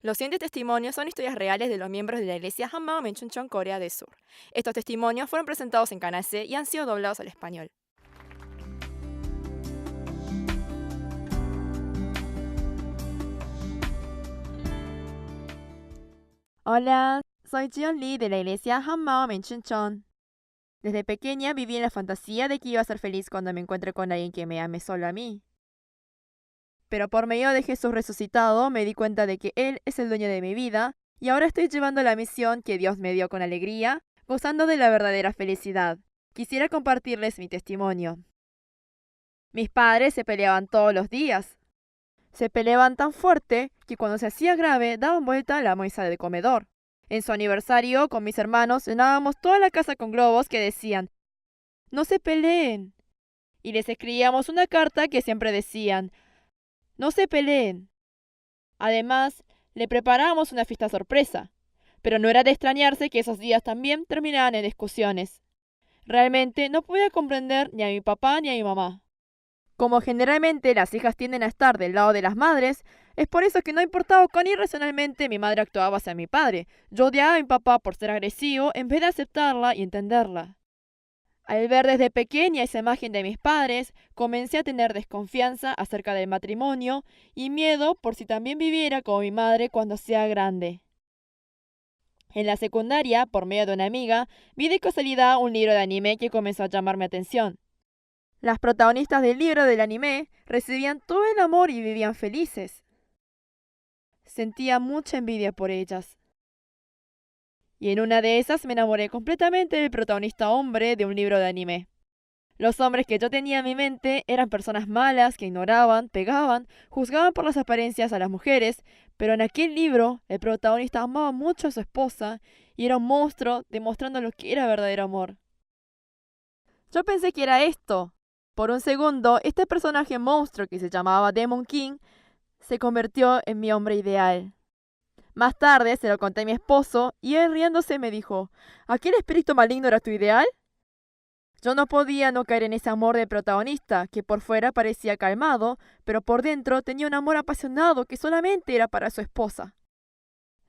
Los siguientes testimonios son historias reales de los miembros de la iglesia Hammam en Chuncheon, Corea del Sur. Estos testimonios fueron presentados en Canal C y han sido doblados al español. Hola, soy Jion Lee de la iglesia Hammam en Chuncheon. Desde pequeña viví en la fantasía de que iba a ser feliz cuando me encuentre con alguien que me ame solo a mí. Pero por medio de Jesús resucitado me di cuenta de que Él es el dueño de mi vida y ahora estoy llevando la misión que Dios me dio con alegría, gozando de la verdadera felicidad. Quisiera compartirles mi testimonio. Mis padres se peleaban todos los días. Se peleaban tan fuerte que cuando se hacía grave daban vuelta a la mesa de comedor. En su aniversario, con mis hermanos, llenábamos toda la casa con globos que decían «No se peleen». Y les escribíamos una carta que siempre decían «No se peleen». Además, le preparábamos una fiesta sorpresa. Pero no era de extrañarse que esos días también terminaran en discusiones. Realmente no podía comprender ni a mi papá ni a mi mamá. Como generalmente las hijas tienden a estar del lado de las madres, es por eso que no importaba cuán irracionalmente mi madre actuaba hacia mi padre. Yo odiaba a mi papá por ser agresivo en vez de aceptarla y entenderla. Al ver desde pequeña esa imagen de mis padres, comencé a tener desconfianza acerca del matrimonio y miedo por si también viviera como mi madre cuando sea grande. En la secundaria, por medio de una amiga, vi de casualidad un libro de anime que comenzó a llamar mi atención. Las protagonistas del libro del anime recibían todo el amor y vivían felices. Sentía mucha envidia por ellas. Y en una de esas me enamoré completamente del protagonista hombre de un libro de anime. Los hombres que yo tenía en mi mente eran personas malas que ignoraban, pegaban, juzgaban por las apariencias a las mujeres, pero en aquel libro el protagonista amaba mucho a su esposa y era un monstruo demostrando lo que era verdadero amor. Yo pensé que era esto. Por un segundo, este personaje monstruo que se llamaba Demon King se convirtió en mi hombre ideal. Más tarde se lo conté a mi esposo y él riéndose me dijo, ¿aquel espíritu maligno era tu ideal? Yo no podía no caer en ese amor del protagonista, que por fuera parecía calmado, pero por dentro tenía un amor apasionado que solamente era para su esposa.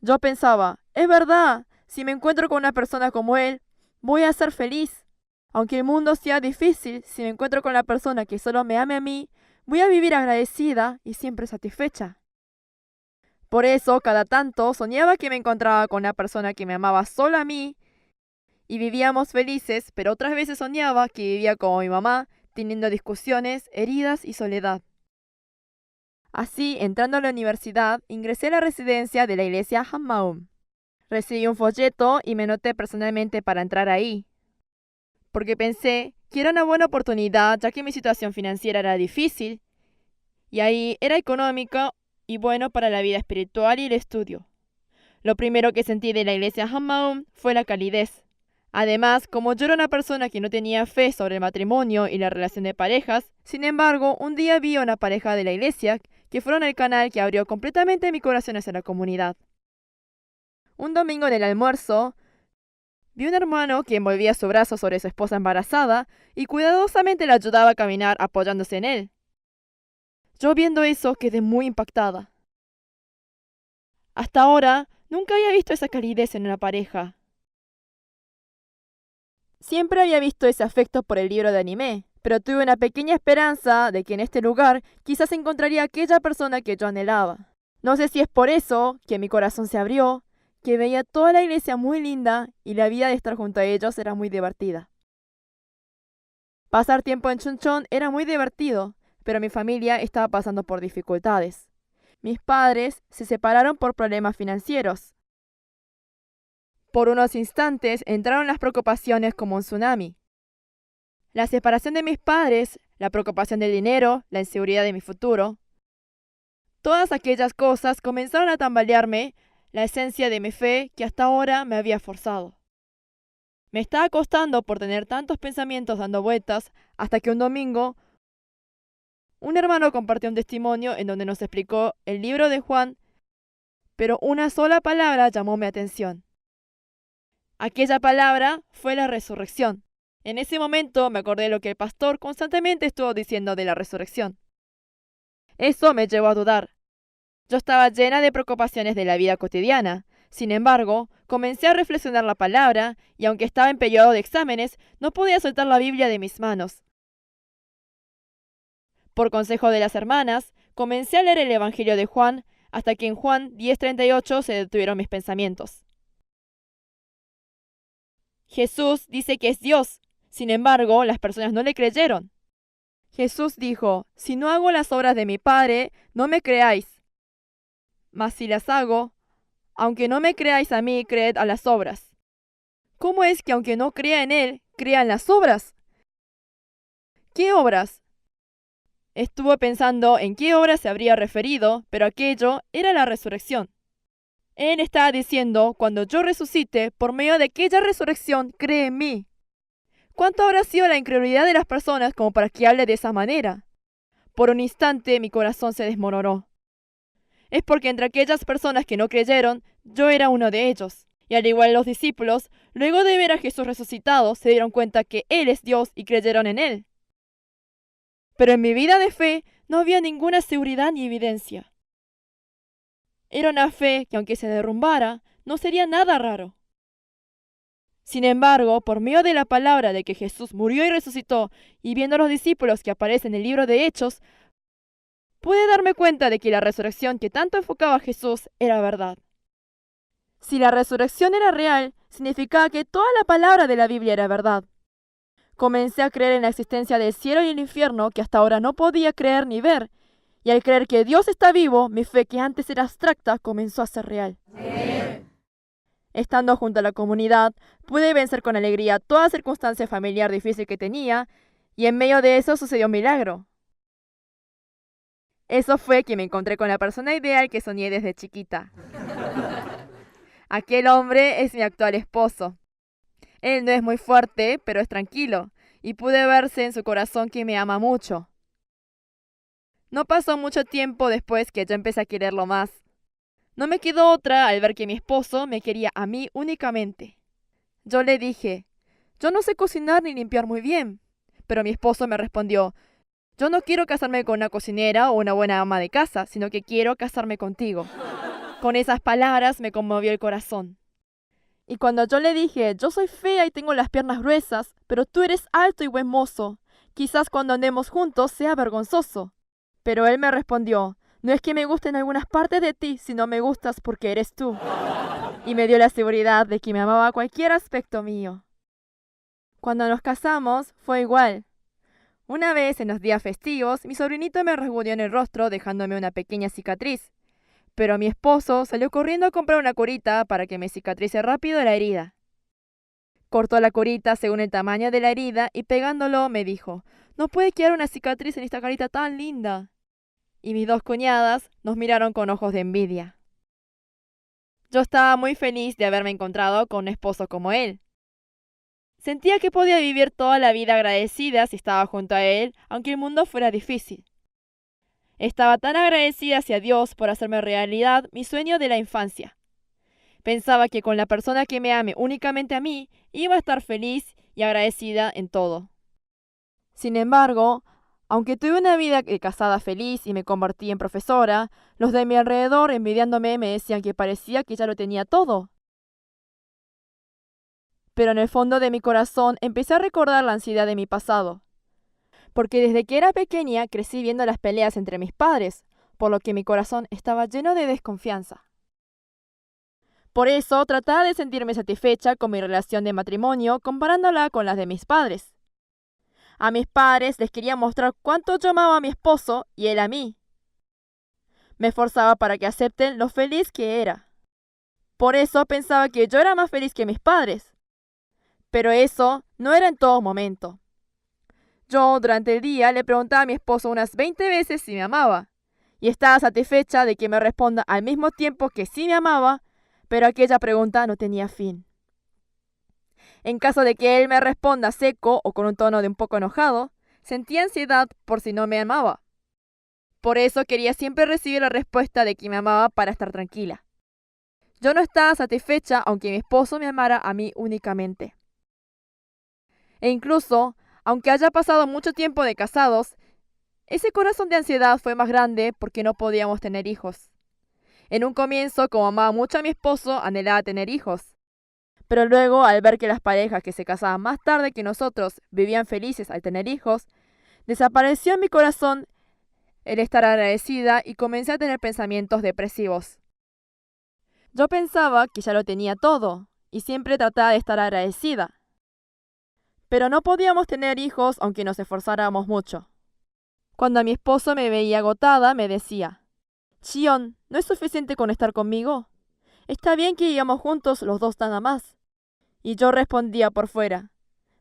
Yo pensaba, es verdad, si me encuentro con una persona como él, voy a ser feliz. Aunque el mundo sea difícil, si me encuentro con la persona que solo me ame a mí, voy a vivir agradecida y siempre satisfecha. Por eso, cada tanto, soñaba que me encontraba con una persona que me amaba solo a mí y vivíamos felices, pero otras veces soñaba que vivía como mi mamá, teniendo discusiones, heridas y soledad. Así, entrando a la universidad, ingresé a la residencia de la iglesia Hammaum. Recibí un folleto y me anoté personalmente para entrar ahí, porque pensé que era una buena oportunidad ya que mi situación financiera era difícil y ahí era económica y bueno para la vida espiritual y el estudio. Lo primero que sentí de la iglesia Hammaum fue la calidez. Además, como yo era una persona que no tenía fe sobre el matrimonio y la relación de parejas, sin embargo, un día vi a una pareja de la iglesia que fueron el canal que abrió completamente mi corazón hacia la comunidad. Un domingo en el almuerzo, vi un hermano que envolvía su brazo sobre su esposa embarazada y cuidadosamente la ayudaba a caminar apoyándose en él. Yo viendo eso quedé muy impactada. Hasta ahora, nunca había visto esa calidez en una pareja. Siempre había visto ese afecto por el libro de anime, pero tuve una pequeña esperanza de que en este lugar quizás encontraría aquella persona que yo anhelaba. No sé si es por eso que mi corazón se abrió, que veía toda la iglesia muy linda y la vida de estar junto a ellos era muy divertida. Pasar tiempo en Chuncheon era muy divertido, pero mi familia estaba pasando por dificultades. Mis padres se separaron por problemas financieros. Por unos instantes entraron las preocupaciones como un tsunami. La separación de mis padres, la preocupación del dinero, la inseguridad de mi futuro. Todas aquellas cosas comenzaron a tambalearme la esencia de mi fe que hasta ahora me había forzado. Me estaba costando por tener tantos pensamientos dando vueltas hasta que un domingo un hermano compartió un testimonio en donde nos explicó el libro de Juan, pero una sola palabra llamó mi atención. Aquella palabra fue la resurrección. En ese momento me acordé de lo que el pastor constantemente estuvo diciendo de la resurrección. Eso me llevó a dudar. Yo estaba llena de preocupaciones de la vida cotidiana. Sin embargo, comencé a reflexionar la palabra y aunque estaba en periodo de exámenes, no podía soltar la Biblia de mis manos. Por consejo de las hermanas, comencé a leer el Evangelio de Juan hasta que en Juan 10:38 se detuvieron mis pensamientos. Jesús dice que es Dios. Sin embargo, las personas no le creyeron. Jesús dijo, si no hago las obras de mi Padre, no me creáis. Mas si las hago, aunque no me creáis a mí, creed a las obras. ¿Cómo es que aunque no crea en Él, crea en las obras? ¿Qué obras? Estuvo pensando en qué obras se habría referido, pero aquello era la resurrección. Él estaba diciendo, cuando yo resucite, por medio de aquella resurrección, cree en mí. ¿Cuánto habrá sido la incredulidad de las personas como para que hable de esa manera? Por un instante mi corazón se desmoronó. Es porque entre aquellas personas que no creyeron, yo era uno de ellos. Y al igual los discípulos, luego de ver a Jesús resucitado, se dieron cuenta que Él es Dios y creyeron en Él. Pero en mi vida de fe no había ninguna seguridad ni evidencia. Era una fe que aunque se derrumbara, no sería nada raro. Sin embargo, por medio de la palabra de que Jesús murió y resucitó, y viendo a los discípulos que aparecen en el libro de Hechos, pude darme cuenta de que la resurrección que tanto enfocaba a Jesús era verdad. Si la resurrección era real, significaba que toda la palabra de la Biblia era verdad. Comencé a creer en la existencia del cielo y el infierno que hasta ahora no podía creer ni ver, y al creer que Dios está vivo, mi fe que antes era abstracta comenzó a ser real. Amén. Estando junto a la comunidad, pude vencer con alegría toda circunstancia familiar difícil que tenía, y en medio de eso sucedió un milagro. Eso fue que me encontré con la persona ideal que soñé desde chiquita. Aquel hombre es mi actual esposo. Él no es muy fuerte, pero es tranquilo, y pude verse en su corazón que me ama mucho. No pasó mucho tiempo después que yo empecé a quererlo más. No me quedó otra al ver que mi esposo me quería a mí únicamente. Yo le dije, yo no sé cocinar ni limpiar muy bien, pero mi esposo me respondió, yo no quiero casarme con una cocinera o una buena ama de casa, sino que quiero casarme contigo. Con esas palabras me conmovió el corazón. Y cuando yo le dije, yo soy fea y tengo las piernas gruesas, pero tú eres alto y buen mozo, quizás cuando andemos juntos sea vergonzoso. Pero él me respondió, no es que me gusten algunas partes de ti, sino me gustas porque eres tú. Y me dio la seguridad de que me amaba cualquier aspecto mío. Cuando nos casamos, fue igual. Una vez, en los días festivos, mi sobrinito me rasguñó en el rostro dejándome una pequeña cicatriz. Pero mi esposo salió corriendo a comprar una curita para que me cicatrice rápido la herida. Cortó la curita según el tamaño de la herida y pegándolo me dijo, no puede quedar una cicatriz en esta carita tan linda. Y mis dos cuñadas nos miraron con ojos de envidia. Yo estaba muy feliz de haberme encontrado con un esposo como él. Sentía que podía vivir toda la vida agradecida si estaba junto a él, aunque el mundo fuera difícil. Estaba tan agradecida hacia Dios por hacerme realidad mi sueño de la infancia. Pensaba que con la persona que me ame únicamente a mí, iba a estar feliz y agradecida en todo. Sin embargo, aunque tuve una vida de casada feliz y me convertí en profesora, los de mi alrededor, envidiándome, me decían que parecía que ya lo tenía todo. Pero en el fondo de mi corazón empecé a recordar la ansiedad de mi pasado. Porque desde que era pequeña crecí viendo las peleas entre mis padres, por lo que mi corazón estaba lleno de desconfianza. Por eso trataba de sentirme satisfecha con mi relación de matrimonio comparándola con las de mis padres. A mis padres les quería mostrar cuánto yo amaba a mi esposo y él a mí. Me esforzaba para que acepten lo feliz que era. Por eso pensaba que yo era más feliz que mis padres. Pero eso no era en todo momento. Yo durante el día le preguntaba a mi esposo unas 20 veces si me amaba, y estaba satisfecha de que me responda al mismo tiempo que sí me amaba, pero aquella pregunta no tenía fin. En caso de que él me responda seco o con un tono de un poco enojado, sentía ansiedad por si no me amaba. Por eso quería siempre recibir la respuesta de que me amaba para estar tranquila. Yo no estaba satisfecha aunque mi esposo me amara a mí únicamente. E incluso, aunque haya pasado mucho tiempo de casados, ese corazón de ansiedad fue más grande porque no podíamos tener hijos. En un comienzo, como amaba mucho a mi esposo, anhelaba tener hijos. Pero luego, al ver que las parejas que se casaban más tarde que nosotros vivían felices al tener hijos, desapareció en mi corazón el estar agradecida y comencé a tener pensamientos depresivos. Yo pensaba que ya lo tenía todo y siempre trataba de estar agradecida. Pero no podíamos tener hijos aunque nos esforzáramos mucho. Cuando mi esposo me veía agotada, me decía: Chion, ¿no es suficiente con estar conmigo? Está bien que vivamos juntos los dos nada más. Y yo respondía por fuera: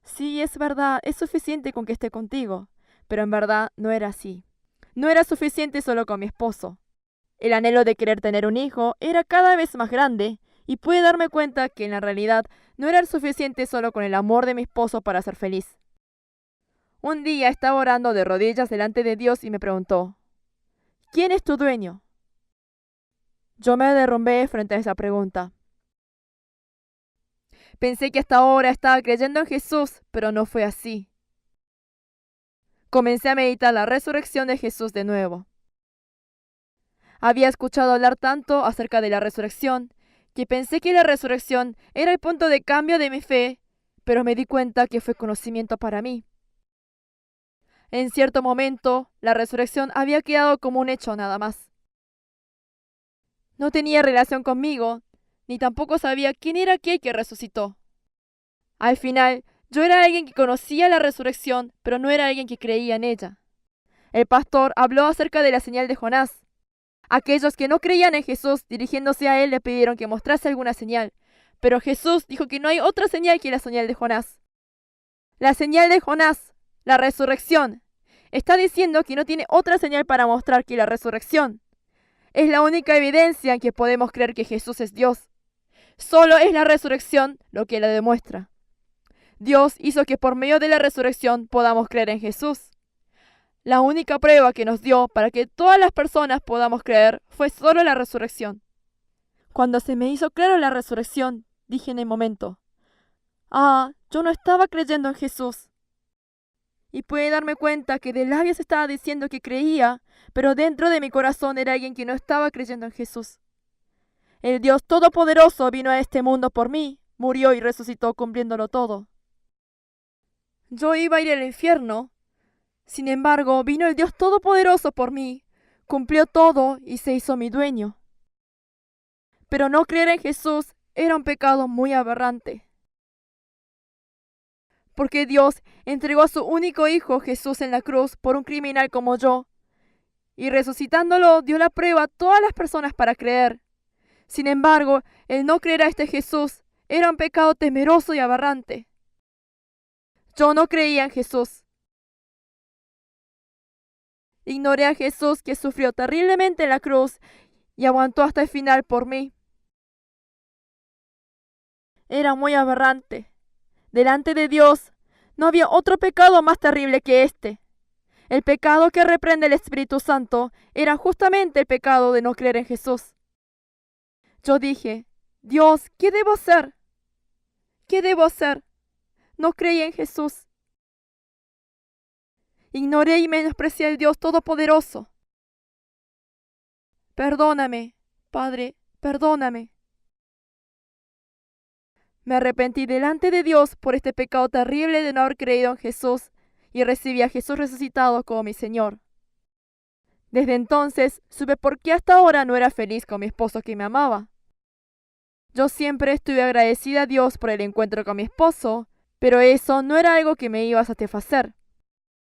sí, es verdad, es suficiente con que esté contigo. Pero en verdad no era así. No era suficiente solo con mi esposo. El anhelo de querer tener un hijo era cada vez más grande y pude darme cuenta que en la realidad no era suficiente solo con el amor de mi esposo para ser feliz. Un día estaba orando de rodillas delante de Dios y me preguntó: ¿quién es tu dueño? Yo me derrumbé frente a esa pregunta. Pensé que hasta ahora estaba creyendo en Jesús, pero no fue así. Comencé a meditar la resurrección de Jesús de nuevo. Había escuchado hablar tanto acerca de la resurrección que pensé que la resurrección era el punto de cambio de mi fe, pero me di cuenta que fue conocimiento para mí. En cierto momento, la resurrección había quedado como un hecho nada más. No tenía relación conmigo, ni tampoco sabía quién era aquel que resucitó. Al final, yo era alguien que conocía la resurrección, pero no era alguien que creía en ella. El pastor habló acerca de la señal de Jonás. Aquellos que no creían en Jesús, dirigiéndose a él, le pidieron que mostrase alguna señal, pero Jesús dijo que no hay otra señal que la señal de Jonás. La señal de Jonás, la resurrección, está diciendo que no tiene otra señal para mostrar que la resurrección. Es la única evidencia en que podemos creer que Jesús es Dios. Solo es la resurrección lo que la demuestra. Dios hizo que por medio de la resurrección podamos creer en Jesús. La única prueba que nos dio para que todas las personas podamos creer fue solo la resurrección. Cuando se me hizo claro la resurrección, dije en el momento: yo no estaba creyendo en Jesús. Y pude darme cuenta que de labios estaba diciendo que creía, pero dentro de mi corazón era alguien que no estaba creyendo en Jesús. El Dios Todopoderoso vino a este mundo por mí, murió y resucitó cumpliéndolo todo. Yo iba a ir al infierno. Sin embargo, vino el Dios Todopoderoso por mí, cumplió todo y se hizo mi dueño. Pero no creer en Jesús era un pecado muy aberrante. Porque Dios entregó a su único hijo Jesús en la cruz por un criminal como yo, y resucitándolo dio la prueba a todas las personas para creer. Sin embargo, el no creer a este Jesús era un pecado temeroso y aberrante. Yo no creía en Jesús. Ignoré a Jesús, que sufrió terriblemente en la cruz y aguantó hasta el final por mí. Era muy aberrante. Delante de Dios no había otro pecado más terrible que este. El pecado que reprende el Espíritu Santo era justamente el pecado de no creer en Jesús. Yo dije: Dios, ¿qué debo hacer? ¿Qué debo hacer? No creí en Jesús. Ignoré y menosprecié al Dios Todopoderoso. Perdóname, Padre, perdóname. Me arrepentí delante de Dios por este pecado terrible de no haber creído en Jesús y recibí a Jesús resucitado como mi Señor. Desde entonces supe por qué hasta ahora no era feliz con mi esposo que me amaba. Yo siempre estuve agradecida a Dios por el encuentro con mi esposo, pero eso no era algo que me iba a satisfacer.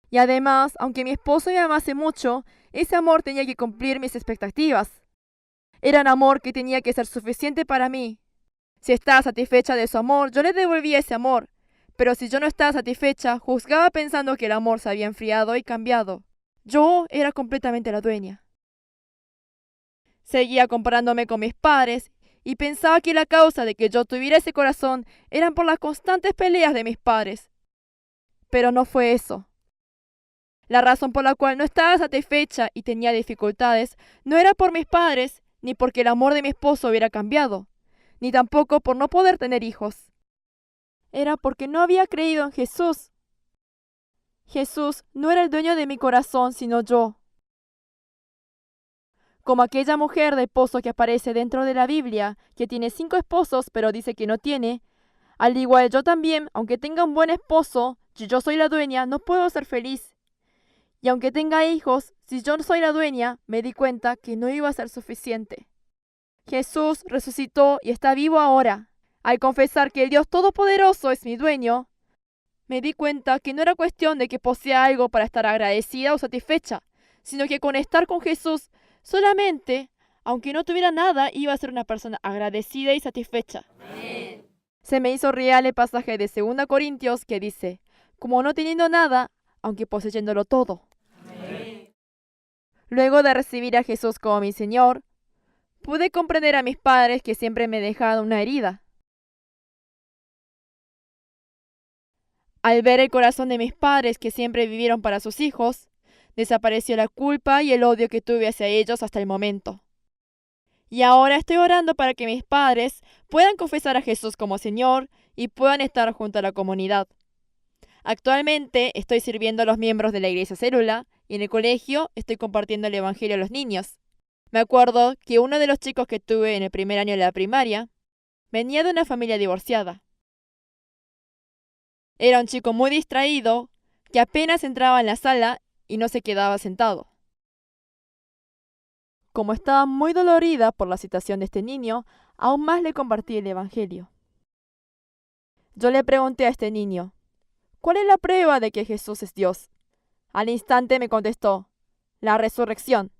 Y además, aunque mi esposo me amase mucho, ese amor tenía que cumplir mis expectativas. Era un amor que tenía que ser suficiente para mí. Si estaba satisfecha de su amor, yo le devolvía ese amor. Pero si yo no estaba satisfecha, juzgaba pensando que el amor se había enfriado y cambiado. Yo era completamente la dueña. Seguía comparándome con mis padres y pensaba que la causa de que yo tuviera ese corazón eran por las constantes peleas de mis padres. Pero no fue eso. La razón por la cual no estaba satisfecha y tenía dificultades no era por mis padres, ni porque el amor de mi esposo hubiera cambiado, ni tampoco por no poder tener hijos. Era porque no había creído en Jesús. Jesús no era el dueño de mi corazón, sino yo. Como aquella mujer del pozo que aparece dentro de la Biblia, que tiene 5 esposos pero dice que no tiene. Al igual yo también, aunque tenga un buen esposo, si yo soy la dueña, no puedo ser feliz. Y aunque tenga hijos, si yo no soy la dueña, me di cuenta que no iba a ser suficiente. Jesús resucitó y está vivo ahora. Al confesar que el Dios Todopoderoso es mi dueño, me di cuenta que no era cuestión de que posea algo para estar agradecida o satisfecha, sino que con estar con Jesús solamente, aunque no tuviera nada, iba a ser una persona agradecida y satisfecha. Amén. Se me hizo real el pasaje de 2 Corintios que dice, como no teniendo nada, aunque poseyéndolo todo. Amén. Luego de recibir a Jesús como mi Señor, pude comprender a mis padres que siempre me dejaban una herida. Al ver el corazón de mis padres que siempre vivieron para sus hijos, desapareció la culpa y el odio que tuve hacia ellos hasta el momento. Y ahora estoy orando para que mis padres puedan confesar a Jesús como Señor y puedan estar junto a la comunidad. Actualmente estoy sirviendo a los miembros de la iglesia célula y en el colegio estoy compartiendo el evangelio a los niños. Me acuerdo que uno de los chicos que tuve en el primer año de la primaria venía de una familia divorciada. Era un chico muy distraído que apenas entraba en la sala y no se quedaba sentado. Como estaba muy dolorida por la situación de este niño, aún más le compartí el evangelio. Yo le pregunté a este niño, ¿cuál es la prueba de que Jesús es Dios? Al instante me contestó, la resurrección.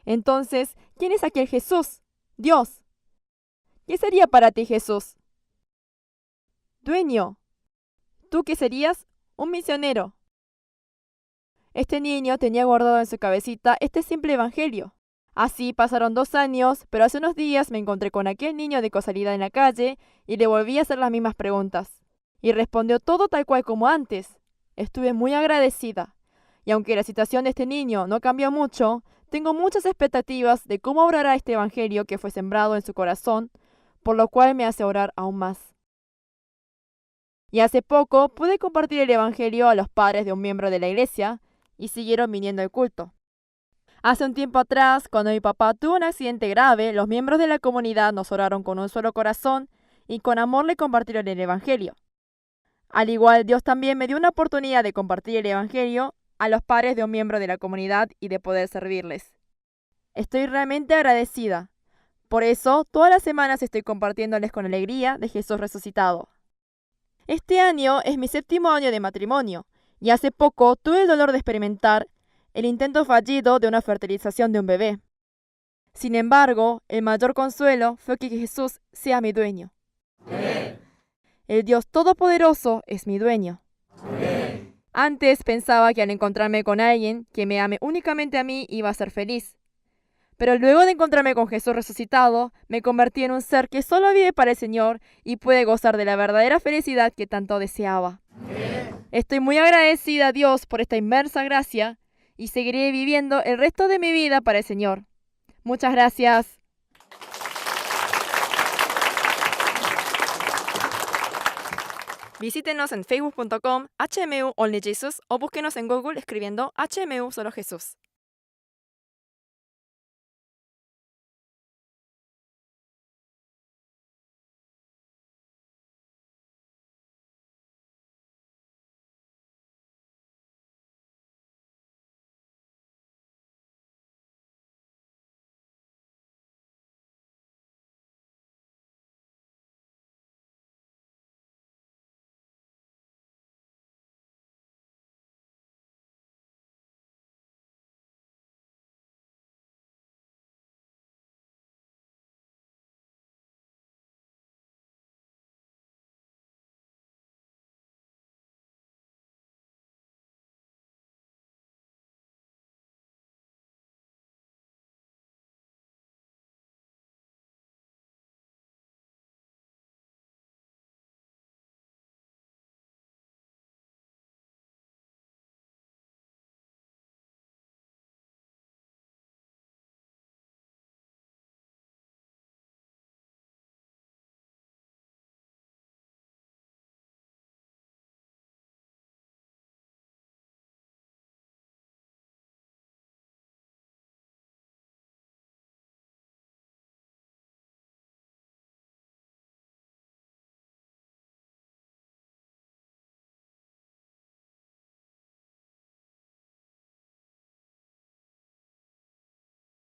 Entonces, ¿quién es aquel Jesús? Dios. ¿Qué sería para ti Jesús? Dueño. ¿Tú qué serías? Un misionero. Este niño tenía guardado en su cabecita este simple evangelio. Así pasaron 2 años, pero hace unos días me encontré con aquel niño de casualidad en la calle y le volví a hacer las mismas preguntas. Y respondió todo tal cual como antes. Estuve muy agradecida. Y aunque la situación de este niño no cambió mucho, tengo muchas expectativas de cómo obrará este evangelio que fue sembrado en su corazón, por lo cual me hace orar aún más. Y hace poco pude compartir el evangelio a los padres de un miembro de la iglesia y siguieron viniendo al culto. Hace un tiempo atrás, cuando mi papá tuvo un accidente grave, los miembros de la comunidad nos oraron con un solo corazón y con amor le compartieron el evangelio. Al igual, Dios también me dio una oportunidad de compartir el evangelio a los padres de un miembro de la comunidad y de poder servirles. Estoy realmente agradecida. Por eso, todas las semanas estoy compartiéndoles con alegría de Jesús resucitado. Este año es mi 7º año de matrimonio y hace poco tuve el dolor de experimentar el intento fallido de una fertilización de un bebé. Sin embargo, el mayor consuelo fue que Jesús sea mi dueño. Amén. El Dios Todopoderoso es mi dueño. Amén. Antes pensaba que al encontrarme con alguien que me ame únicamente a mí iba a ser feliz. Pero luego de encontrarme con Jesús resucitado, me convertí en un ser que solo vive para el Señor y puede gozar de la verdadera felicidad que tanto deseaba. Amén. Estoy muy agradecida a Dios por esta inmensa gracia y seguiré viviendo el resto de mi vida para el Señor. Muchas gracias. Visítenos en facebook.com HMU Only Jesus o búsquenos en Google escribiendo HMU Solo Jesús.